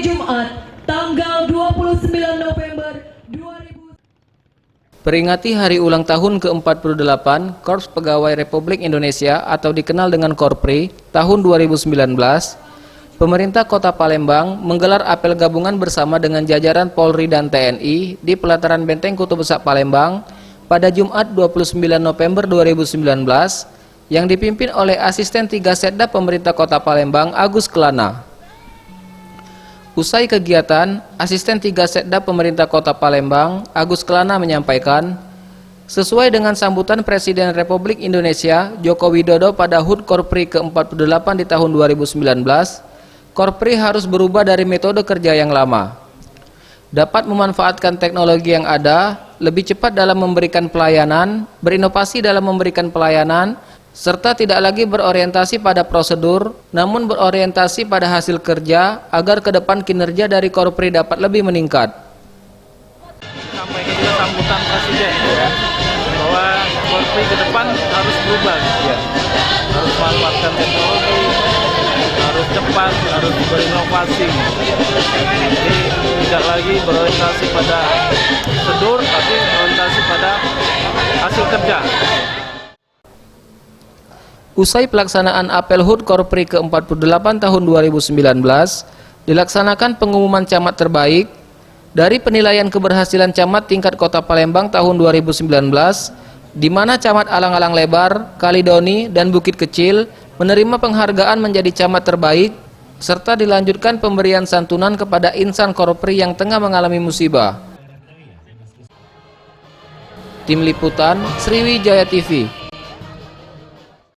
Jumat, tanggal 29 November 2000. Peringati hari ulang tahun ke-48 Korps Pegawai Republik Indonesia atau dikenal dengan Korpri tahun 2019, pemerintah Kota Palembang menggelar apel gabungan bersama dengan jajaran Polri dan TNI di pelataran Benteng Kutu Besak Palembang pada Jumat 29 November 2019 yang dipimpin oleh Asisten 3 Setda Pemerintah Kota Palembang Agus Kelana. Usai kegiatan, Asisten 3 Setda Pemerintah Kota Palembang, Agus Kelana menyampaikan, sesuai dengan sambutan Presiden Republik Indonesia Joko Widodo pada HUT Korpri ke-48 di tahun 2019, Korpri harus berubah dari metode kerja yang lama. Dapat memanfaatkan teknologi yang ada, lebih cepat dalam memberikan pelayanan, berinovasi dalam memberikan pelayanan, serta tidak lagi berorientasi pada prosedur, namun berorientasi pada hasil kerja agar ke depan kinerja dari Korpri dapat lebih meningkat. Sampaikan juga sambutan Presiden bahwa Korpri ke depan harus berubah, harus memanfaatkan teknologi, harus cepat, harus berinovasi. Jadi tidak lagi berorientasi pada prosedur, tapi berorientasi pada hasil kerja. Usai pelaksanaan apel HUT Korpri ke-48 tahun 2019, dilaksanakan pengumuman camat terbaik dari penilaian keberhasilan camat tingkat Kota Palembang tahun 2019, di mana camat Alang-Alang Lebar, Kalidoni, dan Bukit Kecil menerima penghargaan menjadi camat terbaik, serta dilanjutkan pemberian santunan kepada insan Korpri yang tengah mengalami musibah. Tim Liputan Sriwijaya TV.